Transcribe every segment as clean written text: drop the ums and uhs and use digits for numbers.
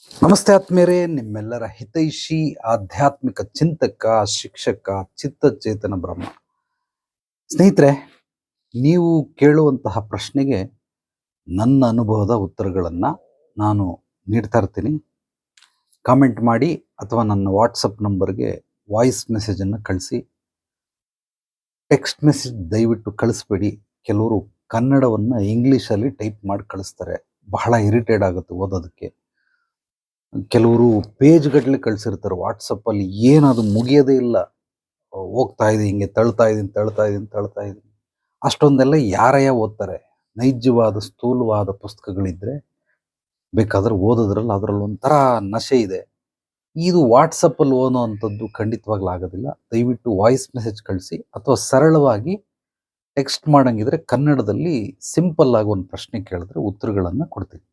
ನಮಸ್ತೆ ಆತ್ಮೀಯರೇ, ನಿಮ್ಮೆಲ್ಲರ ಹಿತೈಷಿ ಆಧ್ಯಾತ್ಮಿಕ ಚಿಂತಕ, ಶಿಕ್ಷಕ, ಚಿತ್ತಚೇತನ ಬ್ರಹ್ಮ. ಸ್ನೇಹಿತರೆ, ನೀವು ಕೇಳುವಂತಹ ಪ್ರಶ್ನೆಗೆ ನನ್ನ ಅನುಭವದ ಉತ್ತರಗಳನ್ನು ನಾನು ನೀಡ್ತಾ ಇರ್ತೀನಿ. ಕಾಮೆಂಟ್ ಮಾಡಿ ಅಥವಾ ನನ್ನ ವಾಟ್ಸಪ್ ನಂಬರ್ಗೆ ವಾಯ್ಸ್ ಮೆಸೇಜನ್ನು ಕಳಿಸಿ. ಟೆಕ್ಸ್ಟ್ ಮೆಸೇಜ್ ದಯವಿಟ್ಟು ಕಳಿಸ್ಬೇಡಿ. ಕೆಲವರು ಕನ್ನಡವನ್ನು ಇಂಗ್ಲೀಷಲ್ಲಿ ಟೈಪ್ ಮಾಡಿ ಕಳಿಸ್ತಾರೆ. ಬಹಳ ಇರಿಟೇಟ್ ಆಗುತ್ತೆ ಓದೋದಕ್ಕೆ. ಕೆಲವರು ಪೇಜ್ ಗಟ್ಟಲೆ ಕಳಿಸಿರ್ತಾರೆ ವಾಟ್ಸಪ್ಪಲ್ಲಿ, ಏನದು ಮುಗಿಯೋದೇ ಇಲ್ಲ. ಹೋಗ್ತಾ ಇದೆ ಹಿಂಗೆ ತಳ್ತಾ ಇದ್ದೀನಿ. ಅಷ್ಟೊಂದೆಲ್ಲ ಯಾರಯ್ಯ ಓದ್ತಾರೆ? ನೈಜವಾದ ಸ್ಥೂಲವಾದ ಪುಸ್ತಕಗಳಿದ್ರೆ ಬೇಕಾದ್ರೆ ಓದೋದ್ರಲ್ಲಿ ಅದರಲ್ಲಿ ಒಂಥರ ನಶೆ ಇದೆ. ಇದು ವಾಟ್ಸಪ್ಪಲ್ಲಿ ಓದೋ ಅಂಥದ್ದು ಖಂಡಿತವಾಗ್ಲೂ ಆಗೋದಿಲ್ಲ. ದಯವಿಟ್ಟು ವಾಯ್ಸ್ ಮೆಸೇಜ್ ಕಳಿಸಿ ಅಥವಾ ಸರಳವಾಗಿ ಟೆಕ್ಸ್ಟ್ ಮಾಡೋಂಗಿದ್ರೆ ಕನ್ನಡದಲ್ಲಿ ಸಿಂಪಲ್ ಆಗಿ ಒಂದು ಪ್ರಶ್ನೆ ಕೇಳಿದ್ರೆ ಉತ್ತರಗಳನ್ನು ಕೊಡ್ತೀನಿ.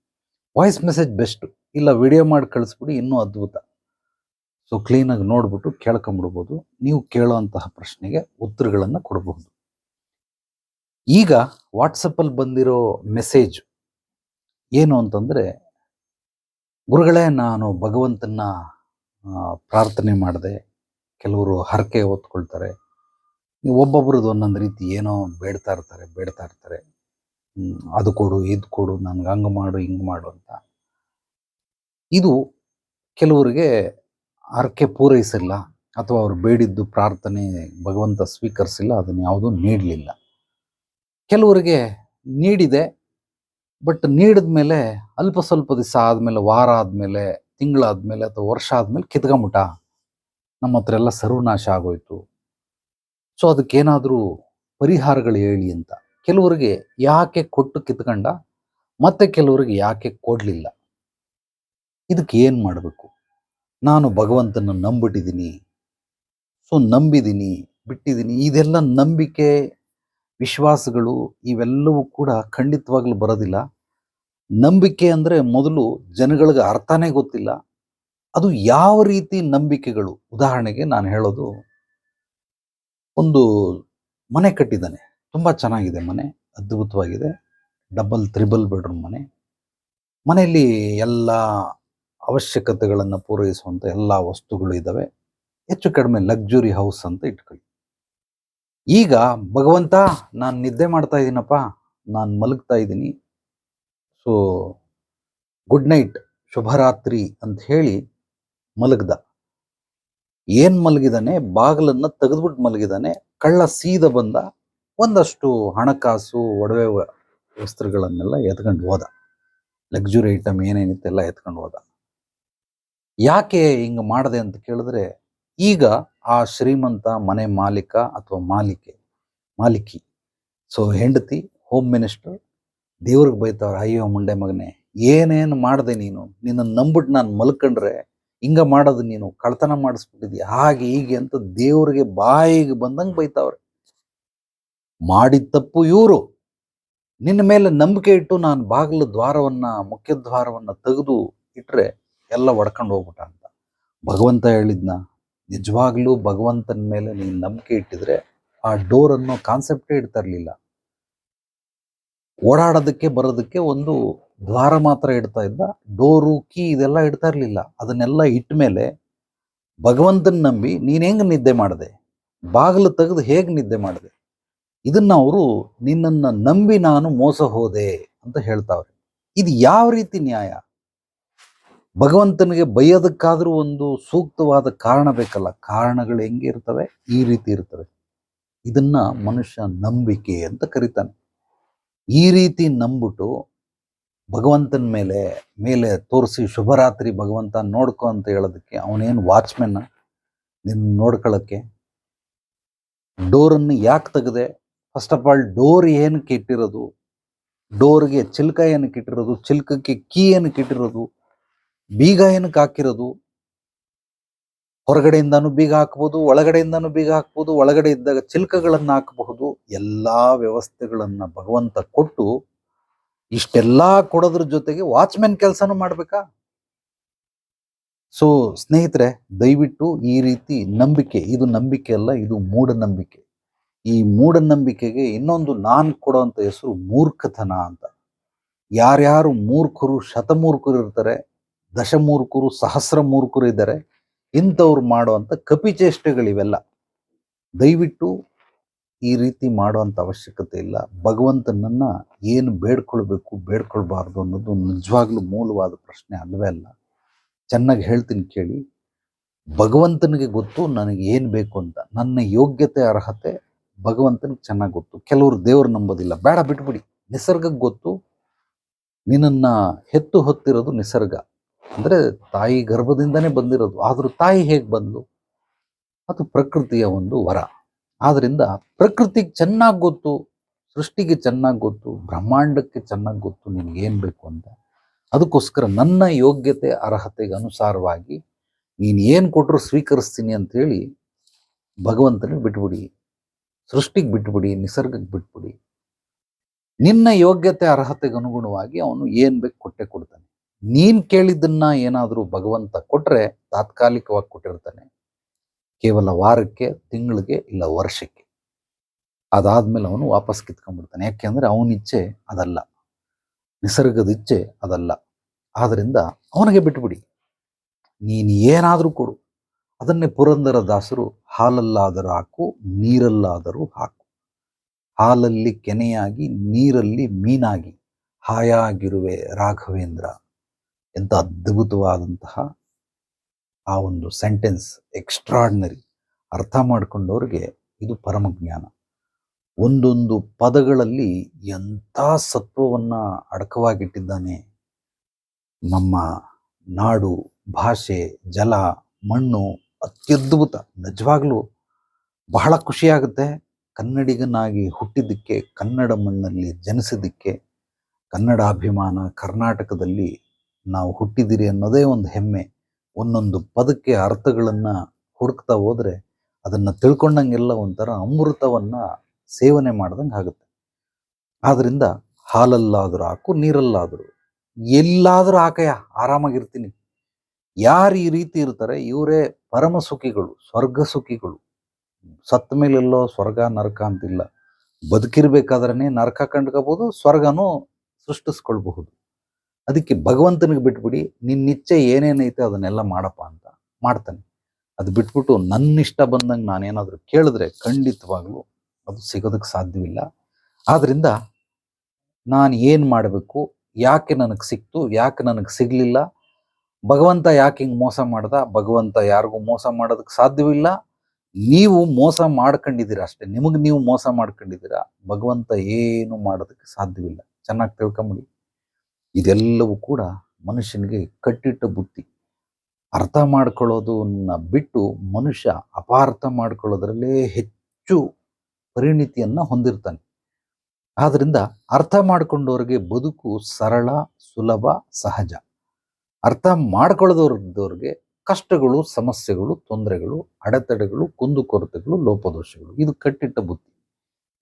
ವಾಯ್ಸ್ ಮೆಸೇಜ್ ಬೆಸ್ಟು, ಇಲ್ಲ ವಿಡಿಯೋ ಮಾಡಿ ಕಳಿಸ್ಬಿಡಿ, ಇನ್ನೂ ಅದ್ಭುತ. ಸೊ ಕ್ಲೀನಾಗಿ ನೋಡ್ಬಿಟ್ಟು ಕೇಳ್ಕೊಂಬಿಡ್ಬೋದು. ನೀವು ಕೇಳೋಂತಹ ಪ್ರಶ್ನೆಗೆ ಉತ್ತರಗಳನ್ನು ಕೊಡಬಹುದು. ಈಗ ವಾಟ್ಸಪ್ಪಲ್ಲಿ ಬಂದಿರೋ ಮೆಸೇಜ್ ಏನು ಅಂತಂದರೆ, ಗುರುಗಳೇ ನಾನು ಭಗವಂತನ ಪ್ರಾರ್ಥನೆ ಮಾಡಿದೆ. ಕೆಲವರು ಹರಕೆ ಹೊತ್ಕೊಳ್ತಾರೆ. ಒಬ್ಬೊಬ್ರದ್ದು ಒಂದೊಂದು ರೀತಿ ಏನೋ ಬೇಡ್ತಾ ಇರ್ತಾರೆ. ಅದು ಕೊಡು, ಇದು ಕೊಡು, ನನಗೆ ಹಂಗೆ ಮಾಡು, ಹಿಂಗೆ ಮಾಡು ಅಂತ. ಇದು ಕೆಲವರಿಗೆ ಹರಕೆ ಪೂರೈಸಿಲ್ಲ ಅಥವಾ ಅವರು ಬೇಡಿದ್ದು ಪ್ರಾರ್ಥನೆ ಭಗವಂತ ಸ್ವೀಕರಿಸಿಲ್ಲ, ಅದನ್ನು ಯಾವುದೂ ನೀಡಲಿಲ್ಲ. ಕೆಲವರಿಗೆ ನೀಡಿದೆ, ಬಟ್ ನೀಡಿದ ಮೇಲೆ ಅಲ್ಪ ಸ್ವಲ್ಪ ದಿವಸ ಆದಮೇಲೆ, ವಾರ ಆದಮೇಲೆ, ತಿಂಗಳಾದಮೇಲೆ ಅಥವಾ ವರ್ಷ ಆದಮೇಲೆ ಕಿತ್ಕೊಂಬಿಟ್ಟ, ನಮ್ಮ ಹತ್ರ ಎಲ್ಲ ಸರ್ವನಾಶ ಆಗೋಯ್ತು. ಸೊ ಅದಕ್ಕೇನಾದರೂ ಪರಿಹಾರಗಳು ಹೇಳಿ ಅಂತ. ಕೆಲವರಿಗೆ ಯಾಕೆ ಕೊಟ್ಟು ಕಿತ್ಕೊಂಡ, ಮತ್ತೆ ಕೆಲವರಿಗೆ ಯಾಕೆ ಕೊಡಲಿಲ್ಲ. ಇದಕ್ಕೆ ಏನು ಮಾಡಬೇಕು? ನಾನು ಭಗವಂತನ ನಂಬಿಟ್ಟಿದ್ದೀನಿ, ಸೊ ನಂಬಿದ್ದೀನಿ, ಬಿಟ್ಟಿದ್ದೀನಿ. ಇದೆಲ್ಲ ನಂಬಿಕೆ, ವಿಶ್ವಾಸಗಳು ಇವೆಲ್ಲವೂ ಕೂಡ ಖಂಡಿತವಾಗ್ಲೂ ಬರೋದಿಲ್ಲ. ನಂಬಿಕೆ ಅಂದರೆ ಮೊದಲು ಜನಗಳಿಗೆ ಅರ್ಥನೇ ಗೊತ್ತಿಲ್ಲ. ಅದು ಯಾವ ರೀತಿ ನಂಬಿಕೆಗಳು? ಉದಾಹರಣೆಗೆ ನಾನು ಹೇಳೋದು, ಒಂದು ಮನೆ ಕಟ್ಟಿದ್ದಾನೆ, ತುಂಬ ಚೆನ್ನಾಗಿದೆ ಮನೆ, ಅದ್ಭುತವಾಗಿದೆ. ಡಬಲ್ ತ್ರಿಬಲ್ ಬೆಡ್ರೂಮ್ ಮನೆ. ಮನೆಯಲ್ಲಿ ಎಲ್ಲ ಅವಶ್ಯಕತೆಗಳನ್ನು ಪೂರೈಸುವಂಥ ಎಲ್ಲ ವಸ್ತುಗಳು ಇದ್ದಾವೆ. ಹೆಚ್ಚು ಕಡಿಮೆ ಲಕ್ಸುರಿ ಹೌಸ್ ಅಂತ ಇಟ್ಕೊಳ್ಳಿ. ಈಗ ಭಗವಂತ, ನಾನು ನಿದ್ದೆ ಮಾಡ್ತಾ ಇದ್ದೀನಪ್ಪ, ನಾನು ಮಲಗ್ತಾ ಇದ್ದೀನಿ, ಸೊ ಗುಡ್ ನೈಟ್, ಶುಭರಾತ್ರಿ ಅಂತ ಹೇಳಿ ಮಲಗ್ದ. ಏನು ಮಲಗಿದಾನೆ? ಬಾಗಿಲನ್ನು ತೆಗೆದ್ಬಿಟ್ಟು ಮಲಗಿದಾನೆ. ಕಳ್ಳ ಸೀದ ಬಂದ, ಒಂದಷ್ಟು ಹಣಕಾಸು, ಒಡವೆ ವಸ್ತ್ರಗಳನ್ನೆಲ್ಲ ಎತ್ಕೊಂಡು ಹೋದ. ಲಕ್ಸುರಿ ಐಟಮ್ ಏನೇನಿತ್ತೆಲ್ಲ ಎತ್ಕೊಂಡು ಹೋದ. ಯಾಕೆ ಹಿಂಗೆ ಮಾಡಿದೆ ಅಂತ ಕೇಳಿದ್ರೆ, ಈಗ ಆ ಶ್ರೀಮಂತ ಮನೆ ಮಾಲೀಕ ಅಥವಾ ಮಾಲಿಕಿ, ಸೊ ಹೆಂಡತಿ ಹೋಮ್ ಮಿನಿಸ್ಟರ್, ದೇವ್ರಿಗೆ ಬೈತಾವ್ರೆ, ಅಯ್ಯೋ ಮುಂಡೆ ಮಗನೇ, ಏನೇನು ಮಾಡಿದೆ ನೀನು? ನಿನ್ನನ್ನು ನಂಬಿಟ್ಟು ನಾನು ಮಲ್ಕೊಂಡ್ರೆ ಹಿಂಗೆ ಮಾಡೋದು, ನೀನು ಕಳ್ತನ ಮಾಡಿಸ್ಬಿಟ್ಟಿದ್ಯಾ, ಹಾಗೆ ಹೀಗೆ ಅಂತ ದೇವ್ರಿಗೆ ಬಾಯಿಗೆ ಬಂದಂಗೆ ಬೈತಾವ್ರೆ. ಮಾಡಿದ ತಪ್ಪು ಇವರು. ನಿನ್ನ ಮೇಲೆ ನಂಬಿಕೆ ಇಟ್ಟು ನಾನು ಬಾಗಿಲು ಮುಖ್ಯ ದ್ವಾರವನ್ನು ತೆಗೆದು ಇಟ್ಟರೆ ಎಲ್ಲ ಒಡ್ಕೊಂಡು ಹೋಗ್ಬಿಟ್ಟ ಅಂತ. ಭಗವಂತ ಹೇಳಿದ್ನ, ನಿಜವಾಗ್ಲೂ ಭಗವಂತನ ಮೇಲೆ ನೀನು ನಂಬಿಕೆ ಇಟ್ಟಿದ್ರೆ ಆ ಡೋರ್ ಅನ್ನೋ ಕಾನ್ಸೆಪ್ಟೇ ಇಡ್ತಾ ಇರಲಿಲ್ಲ. ಓಡಾಡೋದಕ್ಕೆ ಬರೋದಕ್ಕೆ ಒಂದು ದ್ವಾರ ಮಾತ್ರ ಇಡ್ತಾ ಇದ್ದ, ಡೋರು, ಕೀ ಇದೆಲ್ಲ ಇಡ್ತಾ ಇರಲಿಲ್ಲ. ಅದನ್ನೆಲ್ಲ ಇಟ್ಟ ಮೇಲೆ ಭಗವಂತನ ನಂಬಿ ನೀನು ಹೆಂಗೆ ನಿದ್ದೆ ಮಾಡಿದೆ? ಬಾಗಿಲು ತೆಗೆದು ಹೇಗೆ ನಿದ್ದೆ ಮಾಡಿದೆ? ಇದನ್ನ ಅವರು ನಿನ್ನನ್ನು ನಂಬಿ ನಾನು ಮೋಸ ಹೋದೆ ಅಂತ ಹೇಳ್ತಾವ್ರೆ. ಇದು ಯಾವ ರೀತಿ ನ್ಯಾಯ? ಭಗವಂತನಿಗೆ ಬೈಯೋದಕ್ಕಾದ್ರೂ ಒಂದು ಸೂಕ್ತವಾದ ಕಾರಣ ಬೇಕಲ್ಲ. ಕಾರಣಗಳು ಹೆಂಗೆ ಇರ್ತವೆ? ಈ ರೀತಿ ಇರ್ತವೆ. ಇದನ್ನ ಮನುಷ್ಯ ನಂಬಿಕೆ ಅಂತ ಕರೀತಾನೆ. ಈ ರೀತಿ ನಂಬಿಟ್ಟು ಭಗವಂತನ ಮೇಲೆ ತೋರಿಸಿ, ಶುಭರಾತ್ರಿ ಭಗವಂತ ನೋಡ್ಕೊ ಅಂತ ಹೇಳೋದಕ್ಕೆ ಅವನೇನು ವಾಚ್ಮೆನ್ನ ನಿನ್ನ ನೋಡ್ಕೊಳ್ಳೋಕ್ಕೆ? ಡೋರನ್ನು ಯಾಕೆ ತೆಗೆದೆ? ಫಸ್ಟ್ ಆಫ್ ಆಲ್, ಡೋರ್ ಏನಕ್ಕೆ ಇಟ್ಟಿರೋದು? ಡೋರ್ಗೆ ಚಿಲ್ಕ ಏನಕ್ಕೆ ಇಟ್ಟಿರೋದು? ಚಿಲ್ಕಕ್ಕೆ ಕೀ ಏನಕ್ಕೆ ಇಟ್ಟಿರೋದು? ಬೀಗ ಏನಕ್ಕೆ ಹಾಕಿರೋದು? ಹೊರಗಡೆಯಿಂದಾನು ಬೀಗ ಹಾಕ್ಬೋದು, ಒಳಗಡೆಯಿಂದಾನು ಬೀಗ ಹಾಕ್ಬೋದು, ಒಳಗಡೆ ಇದ್ದಾಗ ಚಿಲ್ಕಗಳನ್ನು ಹಾಕಬಹುದು. ಎಲ್ಲಾ ವ್ಯವಸ್ಥೆಗಳನ್ನ ಭಗವಂತ ಕೊಟ್ಟು ಇಷ್ಟೆಲ್ಲ ಕೊಡೋದ್ರ ಜೊತೆಗೆ ವಾಚ್ಮೆನ್ ಕೆಲಸನೂ ಮಾಡ್ಬೇಕಾ? ಸೊ ಸ್ನೇಹಿತರೆ, ದಯವಿಟ್ಟು ಈ ರೀತಿ ನಂಬಿಕೆ, ಇದು ನಂಬಿಕೆ ಅಲ್ಲ, ಇದು ಮೂಢನಂಬಿಕೆ. ಈ ಮೂಢನಂಬಿಕೆಗೆ ಇನ್ನೊಂದು ನಾನು ಕೊಡೋಂಥ ಹೆಸರು ಮೂರ್ಖತನ ಅಂತ. ಯಾರ್ಯಾರು ಮೂರ್ಖರು, ಶತಮೂರ್ಖರು ಇರ್ತಾರೆ, ದಶಮೂರ್ಖರು, ಸಹಸ್ರ ಮೂರ್ಖರು ಇದ್ದಾರೆ. ಇಂಥವ್ರು ಮಾಡುವಂಥ ಕಪಿಚೇಷ್ಟೆಗಳಿವೆಲ್ಲ. ದಯವಿಟ್ಟು ಈ ರೀತಿ ಮಾಡುವಂಥ ಅವಶ್ಯಕತೆ ಇಲ್ಲ. ಭಗವಂತನನ್ನ ಏನು ಬೇಡ್ಕೊಳ್ಬೇಕು, ಬೇಡ್ಕೊಳ್ಬಾರ್ದು ಅನ್ನೋದು ನಿಜವಾಗ್ಲೂ ಮೂಲವಾದ ಪ್ರಶ್ನೆ ಅಲ್ಲವೇ ಅಲ್ಲ. ಚೆನ್ನಾಗಿ ಹೇಳ್ತೀನಿ ಕೇಳಿ. ಭಗವಂತನಿಗೆ ಗೊತ್ತು ನನಗೆ ಏನು ಬೇಕು ಅಂತ. ನನ್ನ ಯೋಗ್ಯತೆ, ಅರ್ಹತೆ ಭಗವಂತನಿಗೆ ಚೆನ್ನಾಗಿ ಗೊತ್ತು. ಕೆಲವರು ದೇವ್ರು ನಂಬೋದಿಲ್ಲ, ಬೇಡ ಬಿಟ್ಬಿಡಿ. ನಿಸರ್ಗಕ್ಕೆ ಗೊತ್ತು. ನಿನ್ನನ್ನ ಹೆತ್ತು ಹೊತ್ತಿರೋದು ನಿಸರ್ಗ, ಅಂದರೆ ತಾಯಿ ಗರ್ಭದಿಂದನೇ ಬಂದಿರೋದು. ಆದರೂ ತಾಯಿ ಹೇಗೆ ಬಂದ್ಲು? ಅದು ಪ್ರಕೃತಿಯ ಒಂದು ವರ. ಆದ್ದರಿಂದ ಪ್ರಕೃತಿಗೆ ಚೆನ್ನಾಗಿ ಗೊತ್ತು, ಸೃಷ್ಟಿಗೆ ಚೆನ್ನಾಗಿ ಗೊತ್ತು, ಬ್ರಹ್ಮಾಂಡಕ್ಕೆ ಚೆನ್ನಾಗಿ ಗೊತ್ತು ನಿನಗೇನು ಬೇಕು ಅಂತ. ಅದಕ್ಕೋಸ್ಕರ ನನ್ನ ಯೋಗ್ಯತೆ ಅರ್ಹತೆಗೆ ಅನುಸಾರವಾಗಿ ನೀನು ಏನು ಕೊಟ್ಟರು ಸ್ವೀಕರಿಸ್ತೀನಿ ಅಂಥೇಳಿ ಭಗವಂತನಿಗೆ ಬಿಟ್ಬಿಡಿ, ಸೃಷ್ಟಿಗೆ ಬಿಟ್ಬಿಡಿ, ನಿಸರ್ಗಕ್ಕೆ ಬಿಟ್ಬಿಡಿ. ನಿನ್ನ ಯೋಗ್ಯತೆ ಅರ್ಹತೆಗೆ ಅನುಗುಣವಾಗಿ ಅವನು ಏನು ಬೇಕು ಕೊಟ್ಟೆ ಕೊಡ್ತಾನೆ. ನೀನು ಕೇಳಿದ್ದನ್ನ ಏನಾದರೂ ಭಗವಂತ ಕೊಟ್ಟರೆ ತಾತ್ಕಾಲಿಕವಾಗಿ ಕೊಟ್ಟಿರ್ತಾನೆ, ಕೇವಲ ವಾರಕ್ಕೆ, ತಿಂಗಳಿಗೆ, ಇಲ್ಲ ವರ್ಷಕ್ಕೆ. ಅದಾದ್ಮೇಲೆ ಅವನು ವಾಪಸ್ ಕಿತ್ಕೊಂಡ್ಬಿಡ್ತಾನೆ. ಯಾಕೆಂದರೆ ಅವನ ಇಚ್ಛೆ ಅದಲ್ಲ, ನಿಸರ್ಗದ ಇಚ್ಛೆ ಅದಲ್ಲ. ಆದ್ದರಿಂದ ಅವನಿಗೆ ಬಿಟ್ಬಿಡಿ. ನೀನು ಏನಾದರೂ ಕೊಡು. ಅದನ್ನೇ ಪುರಂದರದಾಸರು ಹಾಲಲ್ಲಾದರೂ ಹಾಕು, ನೀರಲ್ಲಾದರೂ ಹಾಕು, ಹಾಲಲ್ಲಿ ಕೆನೆಯಾಗಿ, ನೀರಲ್ಲಿ ಮೀನಾಗಿ, ಹಾಯಾಗಿರುವೆ ರಾಘವೇಂದ್ರ. ಎಂಥ ಅದ್ಭುತವಾದಂತಹ ಆ ಒಂದು ಸೆಂಟೆನ್ಸ್, ಎಕ್ಸ್ಟ್ರಾರ್ಡಿನರಿ. ಅರ್ಥ ಮಾಡಿಕೊಂಡವ್ರಿಗೆ ಇದು ಪರಮಜ್ಞಾನ. ಒಂದೊಂದು ಪದಗಳಲ್ಲಿ ಎಂಥ ಸತ್ವವನ್ನು ಅಡಕವಾಗಿಟ್ಟಿದ್ದಾನೆ. ನಮ್ಮ ನಾಡು, ಭಾಷೆ, ಜಲ, ಮಣ್ಣು ಅತ್ಯದ್ಭುತ. ನಿಜವಾಗ್ಲೂ ಬಹಳ ಖುಷಿಯಾಗುತ್ತೆ ಕನ್ನಡಿಗನಾಗಿ ಹುಟ್ಟಿದ್ದಕ್ಕೆ, ಕನ್ನಡ ಮಣ್ಣಲ್ಲಿ ಜನಿಸಿದ್ದಕ್ಕೆ. ಕನ್ನಡಾಭಿಮಾನ, ಕರ್ನಾಟಕದಲ್ಲಿ ನಾವು ಹುಟ್ಟಿದಿರಿ ಅನ್ನೋದೇ ಒಂದು ಹೆಮ್ಮೆ. ಒಂದೊಂದು ಪದಕ್ಕೆ ಅರ್ಥಗಳನ್ನು ಹುಡುಕ್ತಾ ಹೋದರೆ ಅದನ್ನು ತಿಳ್ಕೊಂಡಂಗೆಲ್ಲ ಒಂಥರ ಅಮೃತವನ್ನು ಸೇವನೆ ಮಾಡ್ದಂಗೆ ಆಗುತ್ತೆ. ಆದ್ದರಿಂದ ಹಾಲಲ್ಲಾದರೂ ಹಾಕು, ನೀರಲ್ಲಾದರೂ, ಎಲ್ಲಾದರೂ ಹಾಕಯ್ಯ, ಆರಾಮಾಗಿರ್ತೀನಿ. ಯಾರು ಈ ರೀತಿ ಇರ್ತಾರೆ ಇವರೇ ಪರಮ ಸುಖಿಗಳು, ಸ್ವರ್ಗ ಸುಖಿಗಳು. ಸತ್ತ ಮೇಲೆಲ್ಲೋ ಸ್ವರ್ಗ ನರಕ ಅಂತಿಲ್ಲ. ಬದುಕಿರ್ಬೇಕಾದ್ರೆ ನರಕ ಕಂಡ್ಕೋಬಹುದು, ಸ್ವರ್ಗನೂ ಸೃಷ್ಟಿಸ್ಕೊಳ್ಬಹುದು. ಅದಕ್ಕೆ ಭಗವಂತನಿಗೆ ಬಿಟ್ಬಿಡಿ. ನಿನ್ನಿಚ್ಛೆ ಏನೇನೈತೆ ಅದನ್ನೆಲ್ಲ ಮಾಡಪ್ಪ ಅಂತ ಮಾಡ್ತಾನೆ. ಅದು ಬಿಟ್ಬಿಟ್ಟು ನನ್ನಿಷ್ಟ ಬಂದಂಗೆ ನಾನೇನಾದರೂ ಕೇಳಿದ್ರೆ ಖಂಡಿತವಾಗ್ಲೂ ಅದು ಸಿಗೋದಕ್ಕೆ ಸಾಧ್ಯವಿಲ್ಲ. ಆದ್ದರಿಂದ ನಾನು ಏನು ಮಾಡಬೇಕು, ಯಾಕೆ ನನಗೆ ಸಿಕ್ತು, ಯಾಕೆ ನನಗೆ ಸಿಗಲಿಲ್ಲ, ಭಗವಂತ ಯಾಕೆ ಹಿಂಗೆ ಮೋಸ ಮಾಡ್ದ? ಭಗವಂತ ಯಾರಿಗೂ ಮೋಸ ಮಾಡೋದಕ್ಕೆ ಸಾಧ್ಯವಿಲ್ಲ. ನೀವು ಮೋಸ ಮಾಡ್ಕೊಂಡಿದ್ದೀರಾ ಅಷ್ಟೇ, ನಿಮಗೆ ನೀವು ಮೋಸ ಮಾಡ್ಕೊಂಡಿದ್ದೀರಾ. ಭಗವಂತ ಏನು ಮಾಡೋದಕ್ಕೆ ಸಾಧ್ಯವಿಲ್ಲ. ಚೆನ್ನಾಗಿ ತಿಳ್ಕೊಂಬಿಡಿ. ಇದೆಲ್ಲವೂ ಕೂಡ ಮನುಷ್ಯನಿಗೆ ಕಟ್ಟಿಟ್ಟ ಬುತ್ತಿ. ಅರ್ಥ ಮಾಡ್ಕೊಳ್ಳೋದನ್ನ ಬಿಟ್ಟು ಮನುಷ್ಯ ಅಪಾರ್ಥ ಮಾಡ್ಕೊಳ್ಳೋದ್ರಲ್ಲೇ ಹೆಚ್ಚು ಪರಿಣಿತಿಯನ್ನು ಹೊಂದಿರ್ತಾನೆ. ಆದ್ದರಿಂದ ಅರ್ಥ ಮಾಡ್ಕೊಂಡವ್ರಿಗೆ ಬದುಕು ಸರಳ, ಸುಲಭ, ಸಹಜ. ಅರ್ಥ ಮಾಡ್ಕೊಳ್ಳೋದವ್ರದವ್ರಿಗೆ ಕಷ್ಟಗಳು, ಸಮಸ್ಯೆಗಳು, ತೊಂದರೆಗಳು, ಅಡೆತಡೆಗಳು, ಕುಂದುಕೊರತೆಗಳು, ಲೋಪದೋಷಗಳು. ಇದು ಕಟ್ಟಿಟ್ಟ ಬುತ್ತಿ.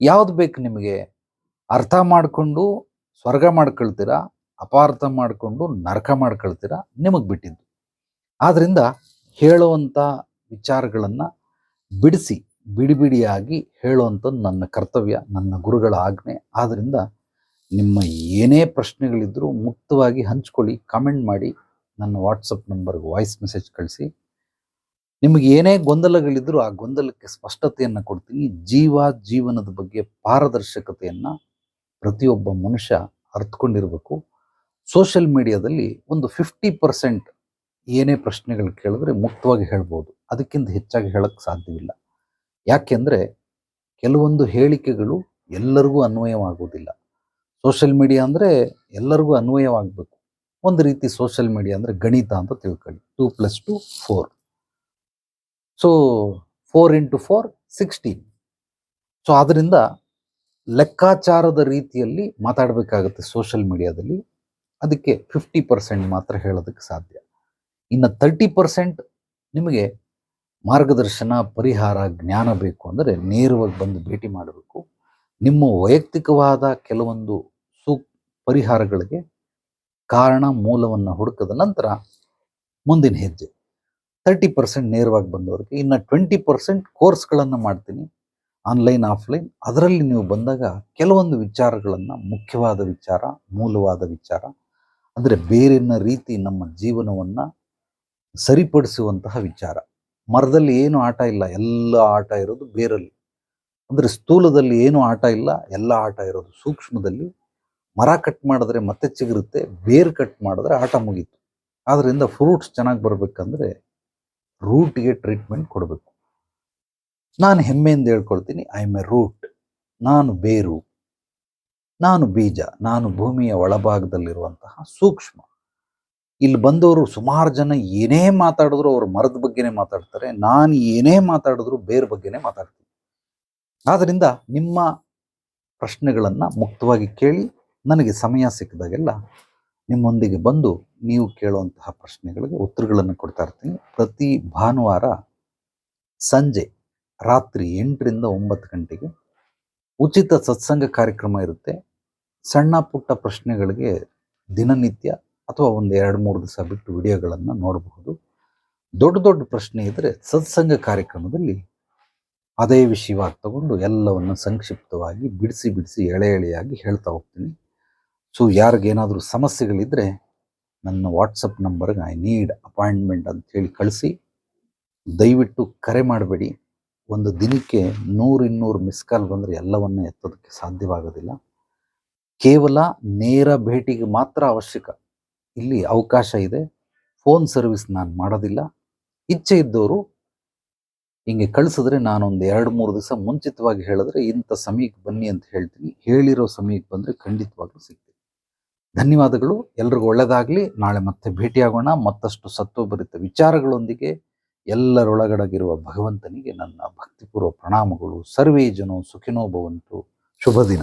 ಯಾವ್ದು ಬೇಕು ನಿಮಗೆ? ಅರ್ಥ ಮಾಡಿಕೊಂಡು ಸ್ವರ್ಗ ಮಾಡ್ಕೊಳ್ತೀರಾ, ಅಪಾರ್ಥ ಮಾಡಿಕೊಂಡು ನರಕ ಮಾಡ್ಕೊಳ್ತೀರಾ, ನಿಮಗೆ ಬಿಟ್ಟಿದ್ದು. ಆದ್ದರಿಂದ ಹೇಳುವಂಥ ವಿಚಾರಗಳನ್ನು ಬಿಡಿಸಿ ಬಿಡಿಯಾಗಿ ಹೇಳುವಂಥದ್ದು ನನ್ನ ಕರ್ತವ್ಯ, ನನ್ನ ಗುರುಗಳ ಆಜ್ಞೆ. ಆದ್ದರಿಂದ ನಿಮ್ಮ ಏನೇ ಪ್ರಶ್ನೆಗಳಿದ್ದರೂ ಮುಕ್ತವಾಗಿ ಹಂಚ್ಕೊಳ್ಳಿ, ಕಾಮೆಂಟ್ ಮಾಡಿ. ನನ್ನ ವಾಟ್ಸಪ್ ನಂಬರ್ಗೆ ವಾಯ್ಸ್ ಮೆಸೇಜ್ ಕಳಿಸಿ. ನಿಮಗೆ ಏನೇ ಗೊಂದಲಗಳಿದ್ದರೂ ಆ ಗೊಂದಲಕ್ಕೆ ಸ್ಪಷ್ಟತೆಯನ್ನು ಕೊಡ್ತೀನಿ. ಜೀವನದ ಬಗ್ಗೆ ಪಾರದರ್ಶಕತೆಯನ್ನು ಪ್ರತಿಯೊಬ್ಬ ಮನುಷ್ಯ ಅರ್ಥಕೊಂಡಿರಬೇಕು. ಸೋಷಿಯಲ್ ಮೀಡಿಯಾದಲ್ಲಿ ಒಂದು 50% ಏನೇ ಪ್ರಶ್ನೆಗಳು ಕೇಳಿದ್ರೆ ಮುಕ್ತವಾಗಿ ಹೇಳ್ಬೋದು. ಅದಕ್ಕಿಂತ ಹೆಚ್ಚಾಗಿ ಹೇಳಕ್ಕೆ ಸಾಧ್ಯವಿಲ್ಲ. ಯಾಕೆಂದರೆ ಕೆಲವೊಂದು ಹೇಳಿಕೆಗಳು ಎಲ್ಲರಿಗೂ ಅನ್ವಯವಾಗುವುದಿಲ್ಲ. ಸೋಷಿಯಲ್ ಮೀಡಿಯಾ ಅಂದರೆ ಎಲ್ಲರಿಗೂ ಅನ್ವಯವಾಗಬೇಕು. ಒಂದು ರೀತಿ ಸೋಷಿಯಲ್ ಮೀಡಿಯಾ ಅಂದರೆ ಗಣಿತ ಅಂತ ತಿಳ್ಕೊಳ್ಳಿ. 2 + 2 4. ಸೊ 4 × 4 16. ಸೊ ಅದರಿಂದ ಲೆಕ್ಕಾಚಾರದ ರೀತಿಯಲ್ಲಿ ಮಾತಾಡಬೇಕಾಗುತ್ತೆ ಸೋಷಿಯಲ್ ಮೀಡಿಯಾದಲ್ಲಿ. ಅದಕ್ಕೆ 50% ಮಾತ್ರ ಹೇಳೋದಕ್ಕೆ ಸಾಧ್ಯ. ಇನ್ನು 30% ನಿಮಗೆ ಮಾರ್ಗದರ್ಶನ, ಪರಿಹಾರ, ಜ್ಞಾನ ಬೇಕು ಅಂದರೆ ನೇರವಾಗಿ ಬಂದು ಭೇಟಿ ಮಾಡಬೇಕು. ನಿಮ್ಮ ವೈಯಕ್ತಿಕವಾದ ಕೆಲವೊಂದು ಪರಿಹಾರಗಳಿಗೆ ಕಾರಣ, ಮೂಲವನ್ನು ಹುಡುಕದ ನಂತರ ಮುಂದಿನ ಹೆಜ್ಜೆ. 30% ನೇರವಾಗಿ ಬಂದವರಿಗೆ. ಇನ್ನು 20% ಕೋರ್ಸ್ಗಳನ್ನು ಮಾಡ್ತೀನಿ, ಆನ್ಲೈನ್, ಆಫ್ಲೈನ್. ಅದರಲ್ಲಿ ನೀವು ಬಂದಾಗ ಕೆಲವೊಂದು ವಿಚಾರಗಳನ್ನು, ಮುಖ್ಯವಾದ ವಿಚಾರ, ಮೂಲವಾದ ವಿಚಾರ, ಅಂದರೆ ಬೇರಿನ ರೀತಿ ನಮ್ಮ ಜೀವನವನ್ನು ಸರಿಪಡಿಸುವಂತಹ ವಿಚಾರ. ಮರದಲ್ಲಿ ಏನು ಆಟ ಇಲ್ಲ, ಎಲ್ಲ ಆಟ ಇರೋದು ಬೇರಲ್ಲಿ. ಅಂದರೆ ಸ್ಥೂಲದಲ್ಲಿ ಏನು ಆಟ ಇಲ್ಲ, ಎಲ್ಲ ಆಟ ಇರೋದು ಸೂಕ್ಷ್ಮದಲ್ಲಿ. ಮರ ಕಟ್ ಮಾಡಿದ್ರೆ ಮತ್ತೆ ಚಿಗುರುತ್ತೆ, ಬೇರು ಕಟ್ ಮಾಡಿದ್ರೆ ಆಟ ಮುಗೀತು. ಆದ್ದರಿಂದ ಫ್ರೂಟ್ಸ್ ಚೆನ್ನಾಗಿ ಬರಬೇಕಂದ್ರೆ ರೂಟ್ಗೆ ಟ್ರೀಟ್ಮೆಂಟ್ ಕೊಡಬೇಕು. ನಾನು ಹೆಮ್ಮೆಯಿಂದ ಹೇಳ್ಕೊಳ್ತೀನಿ, ಐ ಆಮ್ ಎ ರೂಟ್. ನಾನು ಬೇರು, ನಾನು ಬೀಜ, ನಾನು ಭೂಮಿಯ ಒಳಭಾಗದಲ್ಲಿರುವಂತಹ ಸೂಕ್ಷ್ಮ. ಇಲ್ಲಿ ಬಂದವರು ಸುಮಾರು ಜನ ಏನೇ ಮಾತಾಡಿದ್ರು ಅವರು ಮರದ ಬಗ್ಗೆನೇ ಮಾತಾಡ್ತಾರೆ. ನಾನು ಏನೇ ಮಾತಾಡಿದ್ರು ಬೇರೆ ಬಗ್ಗೆನೇ ಮಾತಾಡ್ತೀನಿ. ಆದ್ದರಿಂದ ನಿಮ್ಮ ಪ್ರಶ್ನೆಗಳನ್ನು ಮುಕ್ತವಾಗಿ ಕೇಳಿ, ನನಗೆ ಸಮಯ ಸಿಕ್ಕಿದಾಗೆಲ್ಲ ನಿಮ್ಮೊಂದಿಗೆ ಬಂದು ನೀವು ಕೇಳುವಂತಹ ಪ್ರಶ್ನೆಗಳಿಗೆ ಉತ್ತರಗಳನ್ನು ಕೊಡ್ತಾ ಇರ್ತೀನಿ. ಪ್ರತಿ ಭಾನುವಾರ ಸಂಜೆ ರಾತ್ರಿ 8ರಿಂದ 9 ಗಂಟೆಗೆ ಉಚಿತ ಸತ್ಸಂಗ ಕಾರ್ಯಕ್ರಮ ಇರುತ್ತೆ. ಸಣ್ಣ ಪುಟ್ಟ ಪ್ರಶ್ನೆಗಳಿಗೆ ದಿನನಿತ್ಯ ಅಥವಾ ಒಂದು 2-3 ದಿವಸ ಬಿಟ್ಟು ವಿಡಿಯೋಗಳನ್ನು ನೋಡಬಹುದು. ದೊಡ್ಡ ದೊಡ್ಡ ಪ್ರಶ್ನೆ ಇದ್ದರೆ ಸತ್ಸಂಗ ಕಾರ್ಯಕ್ರಮದಲ್ಲಿ ಅದೇ ವಿಷಯವಾಗಿ ತಗೊಂಡು ಎಲ್ಲವನ್ನು ಸಂಕ್ಷಿಪ್ತವಾಗಿ ಬಿಡಿಸಿ ಎಳೆ ಎಳೆಯಾಗಿ ಹೇಳ್ತಾ ಹೋಗ್ತೀನಿ. ಸೊ ಯಾರಿಗೇನಾದರೂ ಸಮಸ್ಯೆಗಳಿದ್ದರೆ ನನ್ನ ವಾಟ್ಸಪ್ ನಂಬರ್ಗೆ ಐ ನೀಡ್ ಅಪಾಯಿಂಟ್ಮೆಂಟ್ ಅಂತ ಹೇಳಿ ಕಳಿಸಿ. ದಯವಿಟ್ಟು ಕರೆ ಮಾಡಬೇಡಿ. ಒಂದು ದಿನಕ್ಕೆ 100-200 ಮಿಸ್ ಕಾಲ್ ಬಂದರೆ ಎಲ್ಲವನ್ನ ಎತ್ತೋದಕ್ಕೆ ಸಾಧ್ಯವಾಗೋದಿಲ್ಲ. ಕೇವಲ ನೇರ ಭೇಟಿಗೆ ಮಾತ್ರ ಅವಶ್ಯಕ. ಇಲ್ಲಿ ಅವಕಾಶ ಇದೆ. ಫೋನ್ ಸರ್ವಿಸ್ ನಾನು ಮಾಡೋದಿಲ್ಲ. ಇಚ್ಛೆ ಇದ್ದವರು ಹಿಂಗೆ ಕಳಿಸಿದ್ರೆ ನಾನೊಂದು 2-3 ದಿವಸ ಮುಂಚಿತವಾಗಿ ಹೇಳಿದ್ರೆ ಇಂಥ ಸಮಯಕ್ಕೆ ಬನ್ನಿ ಅಂತ ಹೇಳ್ತೀನಿ. ಹೇಳಿರೋ ಸಮಯಕ್ಕೆ ಬಂದರೆ ಖಂಡಿತವಾಗ್ಲೂ ಸಿಗ್ತೀನಿ. ಧನ್ಯವಾದಗಳು. ಎಲ್ರಿಗೂ ಒಳ್ಳೆಯದಾಗಲಿ. ನಾಳೆ ಮತ್ತೆ ಭೇಟಿಯಾಗೋಣ. ಮತ್ತಷ್ಟು ಸತ್ವಭರಿತ ವಿಚಾರಗಳೊಂದಿಗೆ. ಎಲ್ಲರೊಳಗಡಗಿರುವ ಭಗವಂತನಿಗೆ ನನ್ನ ಭಕ್ತಿಪೂರ್ವ ಪ್ರಣಾಮಗಳು. ಸರ್ವೇ ಜನೋ ಸುಖಿನೋ ಭವಂತು. ಶುಭ ದಿನ.